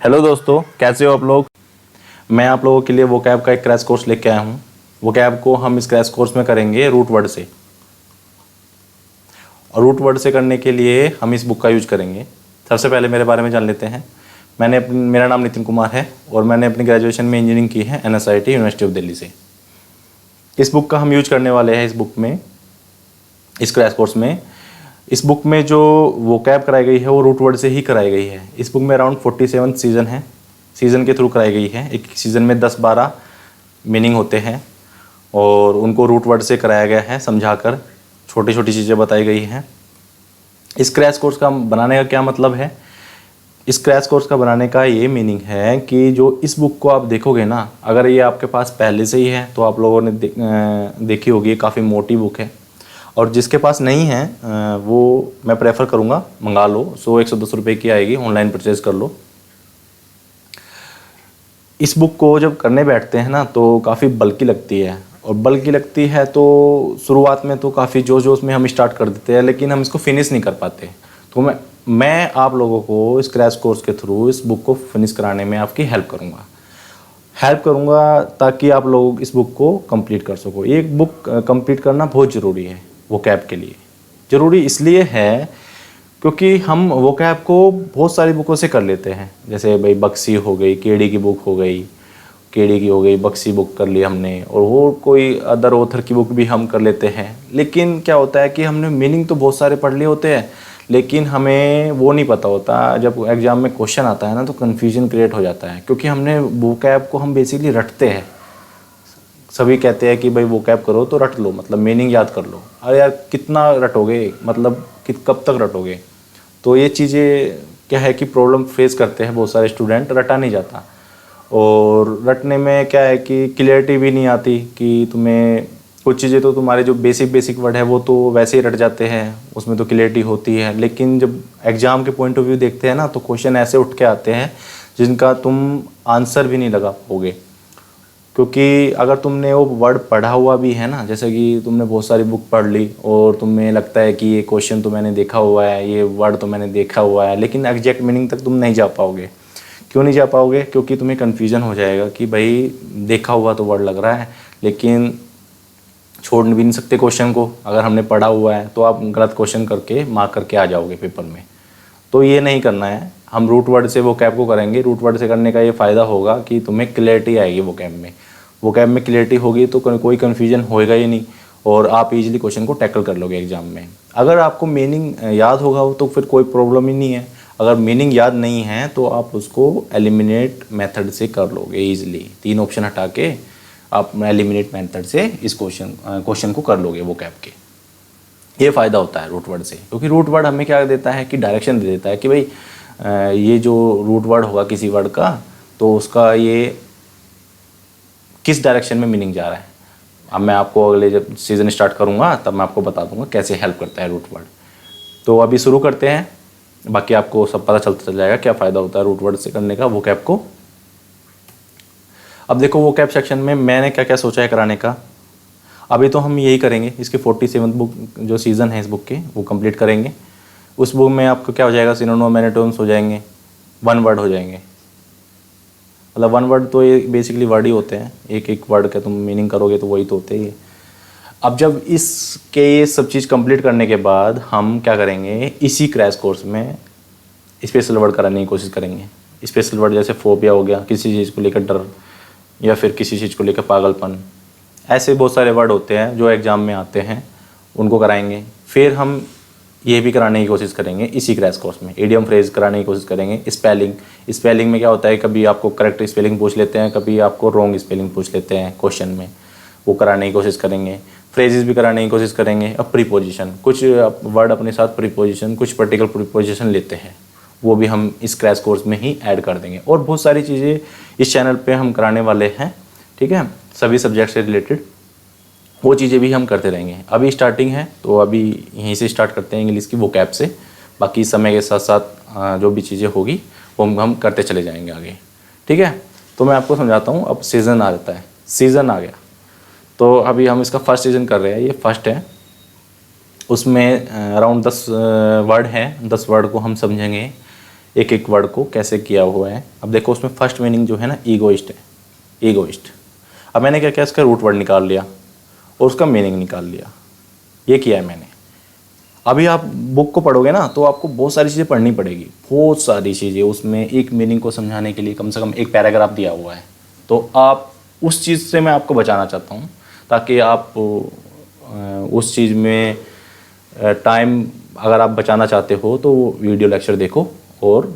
Hello दोस्तों, कैसे हो आप लोग। मैं आप लोगों के लिए वोकैब का एक क्रैश कोर्स लेके आया हूँ। वोकैब को हम इस क्रैश कोर्स में करेंगे रूट वर्ड से, और रूट वर्ड से करने के लिए हम इस बुक का यूज करेंगे। सबसे पहले मेरे बारे में जान लेते हैं। मेरा नाम नितिन कुमार है और मैंने अपनी ग्रेजुएशन में इंजीनियरिंग की है NSIT यूनिवर्सिटी ऑफ दिल्ली से। इस बुक का हम यूज करने वाले हैं इस क्रैश कोर्स में। इस बुक में जो वोकैब कराई गई है वो रूट वर्ड से ही कराई गई है। इस बुक में अराउंड 47 सीज़न है, सीज़न के थ्रू कराई गई है। एक सीज़न में 10-12 मीनिंग होते हैं और उनको रूट वर्ड से कराया गया है, समझाकर छोटी छोटी चीज़ें बताई गई हैं। इस क्रैश कोर्स का बनाने का क्या मतलब है? इस क्रैश कोर्स का बनाने का ये मीनिंग है कि जो इस बुक को आप देखोगे ना, अगर ये आपके पास पहले से ही है तो आप लोगों ने देखी होगी, काफ़ी मोटी बुक है। और जिसके पास नहीं है वो मैं प्रेफर करूँगा मंगा लो। 100-110 रुपये की आएगी, ऑनलाइन परचेज़ कर लो। इस बुक को जब करने बैठते हैं ना तो काफ़ी बल्कि लगती है, और बल्कि लगती है तो शुरुआत में तो काफ़ी जोश में हम स्टार्ट कर देते हैं, लेकिन हम इसको फिनिश नहीं कर पाते। तो मैं आप लोगों को इस क्रैश कोर्स के थ्रू इस बुक को फिनिश कराने में आपकी हेल्प करूँगा ताकि आप लोग इस बुक को कंप्लीट कर सको। ये बुक कंप्लीट करना बहुत ज़रूरी है वोकैब के लिए। ज़रूरी इसलिए है क्योंकि हम वोकैब को बहुत सारी बुकों से कर लेते हैं, जैसे भाई बक्सी हो गई, केडी की बुक हो गई, बक्सी बुक कर ली हमने, और वो कोई अदर ऑथर की बुक भी हम कर लेते हैं। लेकिन क्या होता है कि हमने मीनिंग तो बहुत सारे पढ़ लिए होते हैं, लेकिन हमें वो नहीं पता होता। जब एग्ज़ाम में क्वेश्चन आता है ना तो कन्फ्यूजन क्रिएट हो जाता है, क्योंकि हमने वोकैब को हम बेसिकली रटते हैं। सभी कहते हैं कि भाई वोकैब करो तो रट लो, मतलब मीनिंग याद कर लो। अरे यार कितना रटोगे, मतलब कब तक रटोगे। तो ये चीज़ें क्या है कि प्रॉब्लम फेस करते हैं बहुत सारे स्टूडेंट, रटा नहीं जाता। और रटने में क्या है कि क्लियरिटी भी नहीं आती कि तुम्हें कुछ चीज़ें तो तुम्हारे जो बेसिक वर्ड है वो तो वैसे ही रट जाते हैं, उसमें तो क्लियरिटी होती है। लेकिन जब एग्ज़ाम के पॉइंट ऑफ व्यू देखते हैं ना तो क्वेश्चन ऐसे उठ के आते हैं जिनका तुम आंसर भी नहीं लगा पाओगे। क्योंकि अगर तुमने वो वर्ड पढ़ा हुआ भी है ना, जैसे कि तुमने बहुत सारी बुक पढ़ ली और तुम्हें लगता है कि ये क्वेश्चन तो मैंने देखा हुआ है, ये वर्ड तो मैंने देखा हुआ है, लेकिन एग्जैक्ट मीनिंग तक तुम नहीं जा पाओगे। क्यों नहीं जा पाओगे? क्योंकि तुम्हें कन्फ्यूज़न हो जाएगा कि भाई देखा हुआ तो वर्ड लग रहा है, लेकिन छोड़ भी नहीं सकते क्वेश्चन को। अगर हमने पढ़ा हुआ है तो आप गलत क्वेश्चन करके मार्क करके आ जाओगे पेपर में। तो ये नहीं करना है। हम रूट वर्ड से वोकैब को करेंगे। रूट वर्ड से करने का ये फ़ायदा होगा कि तुम्हें क्लैरिटी आएगी वोकैब में क्लैरिटी होगी तो कोई कन्फ्यूजन होएगा ही नहीं, और आप इजीली क्वेश्चन को टैकल कर लोगे एग्जाम में। अगर आपको मीनिंग याद होगा तो फिर कोई प्रॉब्लम ही नहीं है। अगर मीनिंग याद नहीं है तो आप उसको एलिमिनेट मेथड से कर लोगे ईजिली। 3 ऑप्शन हटा के आप एलिमिनेट मेथड से इस क्वेश्चन को कर लोगे वोकैब के। ये फ़ायदा होता है रूट वर्ड से, क्योंकि रूट वर्ड हमें क्या देता है कि डायरेक्शन दे देता है कि भाई ये जो रूट वर्ड होगा किसी वर्ड का तो उसका ये किस डायरेक्शन में मीनिंग जा रहा है। अब मैं आपको अगले जब सीज़न स्टार्ट करूँगा तब मैं आपको बता दूंगा कैसे हेल्प करता है रूट वर्ड। तो अभी शुरू करते हैं, बाकी आपको सब पता चलता चल जाएगा क्या फ़ायदा होता है रूट वर्ड से करने का वोकैब को। अब देखो वोकैब सेक्शन में मैंने क्या क्या सोचा है कराने का। अभी तो हम यही करेंगे, इसके 47 बुक जो सीज़न है इस बुक के वो कंप्लीट करेंगे। उस बुक में आपको क्या हो जाएगा, सिनोनिम एंटोनिम्स हो जाएंगे, 1 वर्ड हो जाएंगे। मतलब 1 वर्ड तो ये बेसिकली वर्ड ही होते हैं, एक वर्ड का तुम मीनिंग करोगे तो वही तो होते ही। अब जब ये सब चीज़ कंप्लीट करने के बाद हम क्या करेंगे, इसी क्रैश कोर्स में स्पेशल वर्ड कराने की कोशिश करेंगे। स्पेशल वर्ड जैसे फोबिया हो गया, किसी चीज़ को लेकर डर, या फिर किसी चीज़ को लेकर पागलपन, ऐसे बहुत सारे वर्ड होते हैं जो एग्ज़ाम में आते हैं, उनको कराएंगे। फिर हम ये भी कराने की कोशिश करेंगे इसी क्रैश कोर्स में, इडियम फ्रेज कराने की कोशिश करेंगे। स्पेलिंग में क्या होता है, कभी आपको करेक्ट स्पेलिंग पूछ लेते हैं, कभी आपको रॉन्ग स्पेलिंग पूछ लेते हैं क्वेश्चन में, वो कराने की कोशिश करेंगे। फ्रेजेस भी कराने की कोशिश करेंगे। अब प्रीपोजिशन, कुछ वर्ड अपने साथ प्रीपोजिशन, कुछ पर्टिकुलर प्रीपोजिशन लेते हैं, वो भी हम इस क्रैश कोर्स में ही ऐड कर देंगे। और बहुत सारी चीज़ें इस चैनल पे हम कराने वाले हैं, ठीक है, सभी सब्जेक्ट से रिलेटेड वो चीज़ें भी हम करते रहेंगे। अभी स्टार्टिंग है तो अभी यहीं से स्टार्ट करते हैं इंग्लिश की वोकैब से। बाकी समय के साथ साथ जो भी चीज़ें होगी वो हम करते चले जाएंगे आगे, ठीक है। तो मैं आपको समझाता हूँ। अब सीज़न आ जाता है, सीज़न आ गया तो अभी हम इसका फर्स्ट सीज़न कर रहे हैं, ये फर्स्ट है। उसमें अराउंड 10 वर्ड हैं, 10 वर्ड को हम समझेंगे। एक एक वर्ड को कैसे किया हुआ है। अब देखो उसमें फर्स्ट मीनिंग जो है ना ईगोइस्ट है, ईगोइस्ट। अब मैंने क्या किया, इसका रूट वर्ड निकाल लिया और उसका मीनिंग निकाल लिया, ये किया है मैंने। अभी आप बुक को पढ़ोगे ना तो आपको बहुत सारी चीज़ें पढ़नी पड़ेगी, बहुत सारी चीज़ें। उसमें एक मीनिंग को समझाने के लिए कम से कम एक पैराग्राफ दिया हुआ है, तो आप उस चीज़ से मैं आपको बचाना चाहता हूँ, ताकि आप उस चीज़ में टाइम अगर आप बचाना चाहते हो तो वो वीडियो लेक्चर देखो और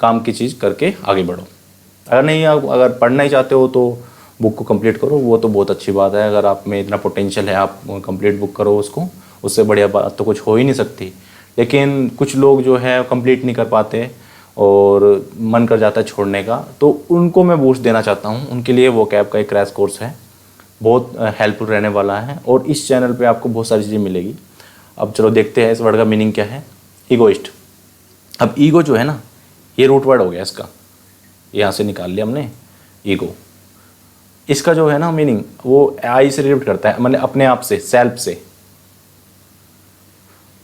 काम की चीज़ करके आगे बढ़ो। अगर नहीं, आप अगर पढ़ना ही चाहते हो तो बुक को कंप्लीट करो, वो तो बहुत अच्छी बात है। अगर आप में इतना पोटेंशियल है आप कंप्लीट बुक करो उसको, उससे बढ़िया बात तो कुछ हो ही नहीं सकती। लेकिन कुछ लोग जो है कंप्लीट नहीं कर पाते और मन कर जाता है छोड़ने का, तो उनको मैं बूस्ट देना चाहता हूँ। उनके लिए वो कैब का एक क्रैश कोर्स है, बहुत हेल्पफुल रहने वाला है और इस चैनल पे आपको बहुत सारी चीज़ें मिलेगी। अब चलो देखते हैं इस वर्ड का मीनिंग क्या है, ईगोइस्ट। अब ईगो जो है ना, ये रूट वर्ड हो गया इसका, यहाँ से निकाल लिया हमने ईगो। इसका जो है ना मीनिंग वो आई से रिलेट करता है, मतलब अपने आप से, सेल्फ से,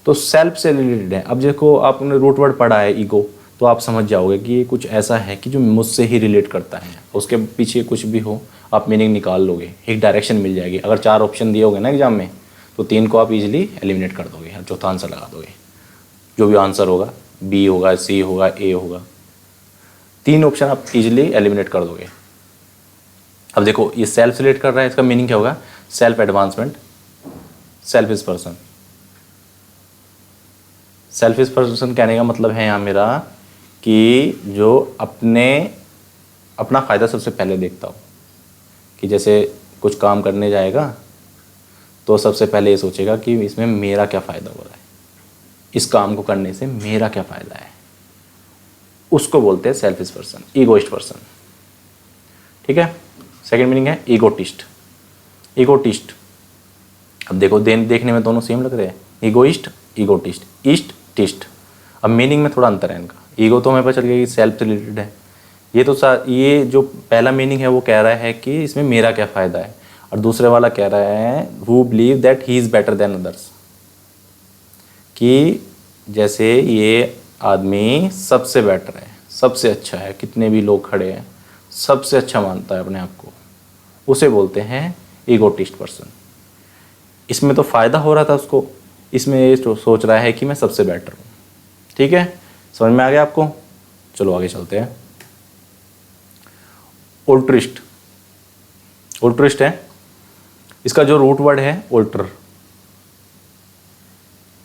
तो सेल्फ से रिलेटेड है। अब देखो आपने रूट वर्ड पढ़ा है ईगो, तो आप समझ जाओगे कि ये कुछ ऐसा है कि जो मुझसे ही रिलेट करता है। उसके पीछे कुछ भी हो आप मीनिंग निकाल लोगे, एक डायरेक्शन मिल जाएगी। अगर 4 ऑप्शन दिए होंगे ना एग्जाम में, तो 3 को आप इजीली एलिमिनेट कर दोगे और चौथा आंसर लगा दोगे। जो भी आंसर होगा, बी होगा, सी होगा, ए होगा, 3 ऑप्शन आप इजीली एलिमिनेट कर दोगे। अब देखो ये सेल्फ से रिलेट कर रहा है, इसका मीनिंग क्या होगा, self advancement, selfish person. Selfish person कहने का मतलब है यहाँ मेरा कि जो अपना फ़ायदा सबसे पहले देखता हो। कि जैसे कुछ काम करने जाएगा तो सबसे पहले ये सोचेगा कि इसमें मेरा क्या फ़ायदा हो रहा है, इस काम को करने से मेरा क्या फ़ायदा है, उसको बोलते हैं सेल्फिश पर्सन, ईगोइस्ट पर्सन। ठीक है। सेकंड मीनिंग है ईगोटिस्ट। ईगोटिस्ट, अब देखो देखने में दोनों सेम लग रहे हैं, ईगोइस्ट, ईगोटिस्ट, ईस्ट टिस्ट। अब मीनिंग में थोड़ा अंतर है इनका। ईगो तो हमें पता चल गया कि सेल्फ से रिलेटेड है, ये जो पहला मीनिंग है वो कह रहा है कि इसमें मेरा क्या फ़ायदा है, और दूसरे वाला कह रहा है who believe that he is better than others, कि जैसे ये आदमी सबसे बेटर है, सबसे अच्छा है, कितने भी लोग खड़े हैं सबसे अच्छा मानता है अपने आप को, उसे बोलते हैं ईगोटिस्ट पर्सन। इसमें तो फ़ायदा हो रहा था उसको, इसमें ये सोच रहा है कि मैं सबसे बेटर हूँ। ठीक है, समझ में आ गया आपको? चलो आगे चलते हैं। ओल्ट्रिस्ट, ओल्ट्रिस्ट है, इसका जो रूट वर्ड है ओल्टर।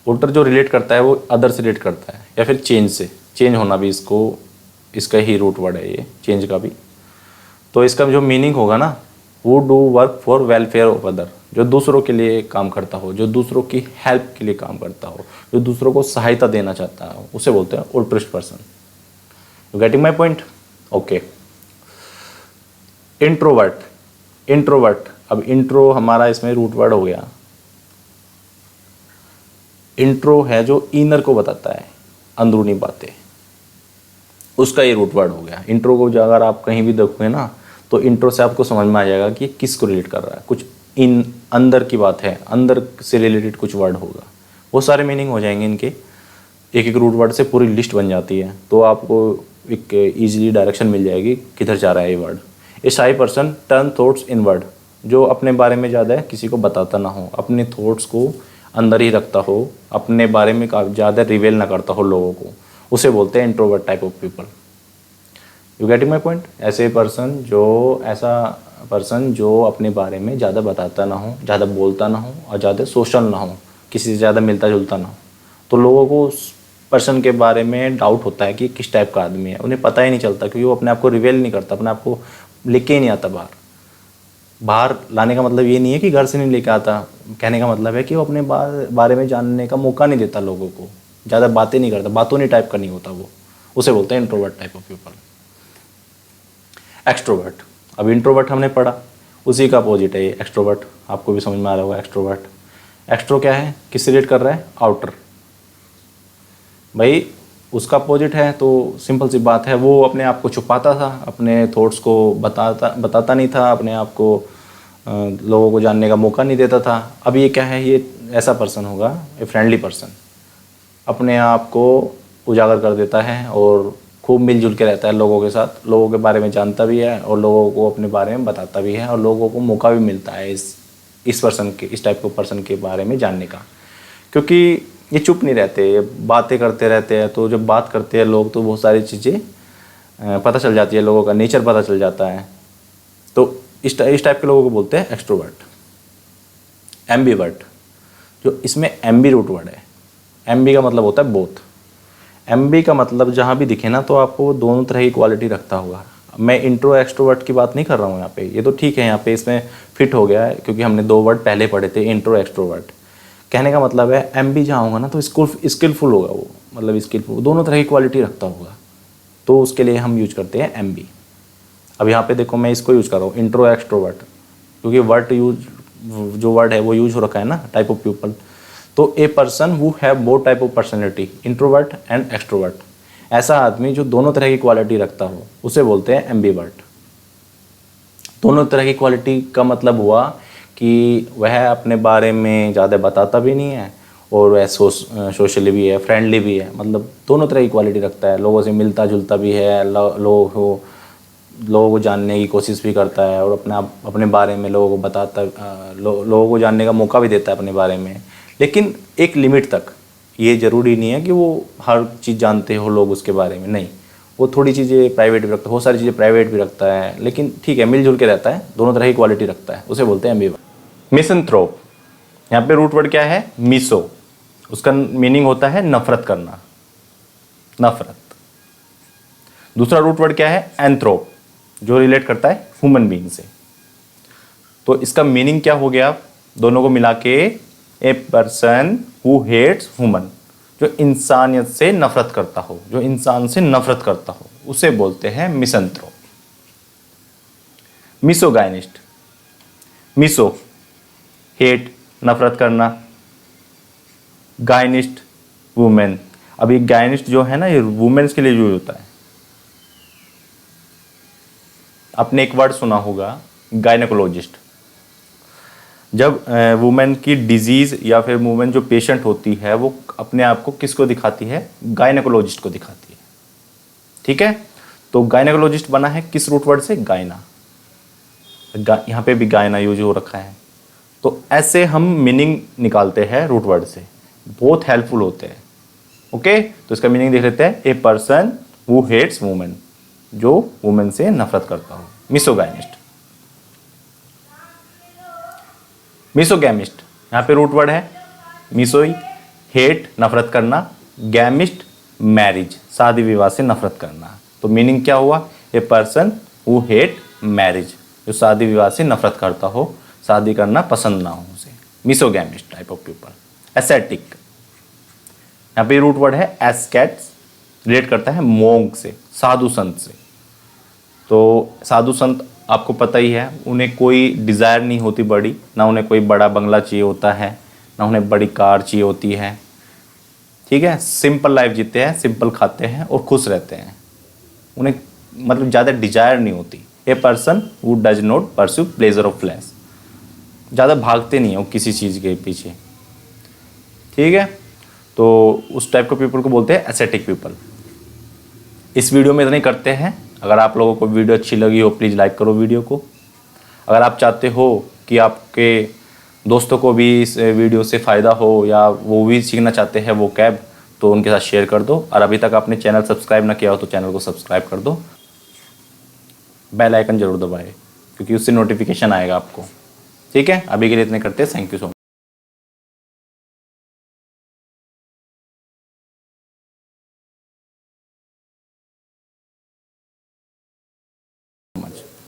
ओल्टर जो रिलेट करता है वो अदर से रिलेट करता है, या फिर चेंज से, चेंज होना भी इसका ही रूट वर्ड है ये, चेंज का भी। तो इसका जो मीनिंग होगा ना, वो do work for welfare of other, जो दूसरों के लिए काम करता हो, जो दूसरों की हेल्प के लिए काम करता हो, जो दूसरों को सहायता देना चाहता हो, उसे बोलते हैं altruist person. You getting my point? Okay. Introvert, introvert, अब इंट्रो हमारा इसमें रूट वर्ड हो गया। इंट्रो है जो इनर को बताता है, अंदरूनी बातें, उसका ये रूट वर्ड हो गया। इंट्रो को जो अगर आप कहीं भी देखोगे ना, तो इंट्रो से आपको समझ में आ जाएगा कि किसको रिलेट कर रहा है, कुछ अंदर की बात है, अंदर से रिलेटेड कुछ वर्ड होगा। बहुत सारे मीनिंग हो जाएंगे इनके, एक एक रूट वर्ड से पूरी लिस्ट बन जाती है, तो आपको एक ईजिली डायरेक्शन मिल जाएगी किधर जा रहा है ये वर्ड। ए शाई पर्सन टर्न थॉट्स इनवर्ड, जो अपने बारे में ज़्यादा किसी को बताता ना हो, अपने थॉट्स को अंदर ही रखता हो, अपने बारे में ज़्यादा रिवेल ना करता हो लोगों को, उसे बोलते हैं introvert type of people. You getting my point? ऐसा पर्सन जो अपने बारे में ज़्यादा बताता ना हो, ज़्यादा बोलता ना हो और ज़्यादा सोशल ना हो, किसी से ज़्यादा मिलता जुलता ना हो, तो लोगों को उस पर्सन के बारे में डाउट होता है कि किस टाइप का आदमी है। उन्हें पता ही नहीं चलता, क्योंकि वो अपने आप को रिवेल नहीं करता, अपने आप को लेके ही नहीं आता बाहर लाने का मतलब ये नहीं है कि घर से नहीं लेके आता, कहने का मतलब है कि वो अपने बारे में जानने का मौका नहीं देता लोगों को, ज़्यादा बातें नहीं करता, बातों नहीं टाइप का नहीं होता वो, उसे बोलते हैं introvert type of people. Extrovert, अब इंट्रोवर्ट हमने पढ़ा, उसी का अपोजिट है ये एक्सट्रोवर्ट, आपको भी समझ में आ रहा होगा एक्सट्रोवर्ट। एक्सट्रो क्या है, किससे रिलेट कर रहा है? आउटर, भाई उसका अपोजिट है, तो सिंपल सी बात है, वो अपने आप को छुपाता था, अपने थॉट्स को बताता नहीं था, अपने आप को लोगों को जानने का मौका नहीं देता था। अब ये क्या है, ये ऐसा पर्सन होगा, ए फ्रेंडली पर्सन, अपने आप को उजागर कर देता है और खूब मिलजुल के रहता है लोगों के साथ, लोगों के बारे में जानता भी है और लोगों को अपने बारे में बताता भी है, और लोगों को मौका भी मिलता है इस पर्सन के, इस टाइप के पर्सन के बारे में जानने का। क्योंकि ये चुप नहीं रहते, ये बातें करते रहते हैं। तो जब बात करते हैं लोग तो बहुत सारी चीज़ें पता चल जाती है, लोगों का नेचर पता चल जाता है। तो इस टाइप के लोगों को बोलते हैं एक्सट्रोवर्ट। एम्बीवर्ट, जो इसमें एम्बी रूट वर्ड है। एम्बी का मतलब होता है बोथ। एम्बी का मतलब जहाँ भी दिखे ना तो आपको दोनों तरह की क्वालिटी रखता होगा। मैं इंट्रो एक्सट्रोवर्ट की बात नहीं कर रहा हूँ यहाँ पे, ये तो ठीक है, यहाँ पे इसमें फिट हो गया है क्योंकि हमने 2 वर्ड पहले पढ़े थे, इंट्रो एक्सट्रोवर्ट। कहने का मतलब है एम्बी जहाँ होगा ना तो स्किलफुल होगा वो, मतलब स्किलफुल, दोनों तरह की क्वालिटी रखता होगा, तो उसके लिए हम यूज करते हैं एम्बी। अब यहाँ पे देखो मैं इसको यूज कर रहा हूँ इंट्रो एक्सट्रोवर्ट, क्योंकि जो वर्ड है वो यूज हो रखा है ना, टाइप ऑफ पीपल। तो a person who have both type of personality, introvert and extrovert, ऐसा आदमी जो दोनों तरह की क्वालिटी रखता हो उसे बोलते हैं एम्बीवर्ट। दोनों तरह की क्वालिटी का मतलब हुआ कि वह अपने बारे में ज़्यादा बताता भी नहीं है और वह सोशली भी है, फ्रेंडली भी है, मतलब दोनों तरह की क्वालिटी रखता है। लोगों से मिलता जुलता भी है, लोगों को जानने की कोशिश भी करता है और अपने बारे में लोगों को बताता, लोगों को जानने का मौका भी देता है अपने बारे में, लेकिन एक लिमिट तक। ये ज़रूरी नहीं है कि वो हर चीज़ जानते हो लोग उसके बारे में, नहीं, वो थोड़ी चीज़ें प्राइवेट भी रखता है, बहुत सारी चीज़ें प्राइवेट भी रखता है, लेकिन ठीक है, मिलजुल के रहता है, दोनों तरह की क्वालिटी रखता है, उसे बोलते हैं एम्बीवर्ट। मिसंथ्रोप, यहाँ पे रूट वर्ड क्या है? मिसो, उसका मीनिंग होता है नफरत करना, नफरत। दूसरा रूट वर्ड क्या है? एंथ्रोप, जो रिलेट करता है ह्यूमन बीइंग से। तो इसका मीनिंग क्या हो गया दोनों को मिला के? A person who hates human, जो इंसानियत से नफरत करता हो, जो इंसान से नफरत करता हो, उसे बोलते हैं मिसंथ्रोप। मिसोगाइनिस्ट, मिसो हेट, नफरत करना, गायनिस्ट वुमेन। अब ये गायनिस्ट जो है ना, ये वुमेन्स के लिए यूज होता है। आपने एक वर्ड सुना होगा गायनेकोलॉजिस्ट। जब वुमेन की डिजीज या फिर वुमेन जो पेशेंट होती है वो अपने आप को किसको दिखाती है? गायनेकोलॉजिस्ट को दिखाती है, ठीक है। तो गायनेकोलॉजिस्ट बना है किस रूट वर्ड से? गायना। यहाँ पे भी गायना यूज हो रखा है। तो ऐसे हम मीनिंग निकालते हैं रूट वर्ड से, बहुत हेल्पफुल होते हैं। ओके, तो इसका मीनिंग देख लेते हैं। A person who hates women, जो वुमेन से नफरत करता हो, मिसोगाइनिस्ट। मिसोगैमिस्ट, यहाँ पे रूट वर्ड है मिसोई, हेट, नफरत करना, गैमिस्ट, मैरिज, शादी विवाह से नफरत करना। तो मीनिंग क्या हुआ? ए पर्सन हु हेट मैरिज, जो शादी विवाह से नफरत करता हो, शादी करना पसंद ना हो उसे, misogamist type of people. Ascetic, यहाँ पे रूट वर्ड है एस्केट्स, रिलेट करता है मोंग से, साधु संत से। तो साधु संत आपको पता ही है, उन्हें कोई डिज़ायर नहीं होती बड़ी, ना उन्हें कोई बड़ा बंगला चाहिए होता है, ना उन्हें बड़ी कार चाहिए होती है, ठीक है। सिंपल लाइफ जीते हैं, सिंपल खाते हैं और खुश रहते हैं, उन्हें मतलब ज़्यादा डिजायर नहीं होती। ए person who does not pursue pleasure of flash, ज़्यादा भागते नहीं हो किसी चीज़ के पीछे, ठीक है। तो उस टाइप के पीपल को बोलते हैं एसेटिक पीपल। इस वीडियो में इतना ही करते हैं। अगर आप लोगों को वीडियो अच्छी लगी हो प्लीज़ लाइक करो वीडियो को। अगर आप चाहते हो कि आपके दोस्तों को भी इस वीडियो से फ़ायदा हो या वो भी सीखना चाहते हैं वो कैब, तो उनके साथ शेयर कर दो। और अभी तक आपने चैनल सब्सक्राइब ना किया हो तो चैनल को सब्सक्राइब कर दो, बेल आइकन जरूर दबाएं क्योंकि उससे नोटिफिकेशन आएगा आपको, ठीक है। अभी के लिए इतने करते हैं, थैंक यू सो मच।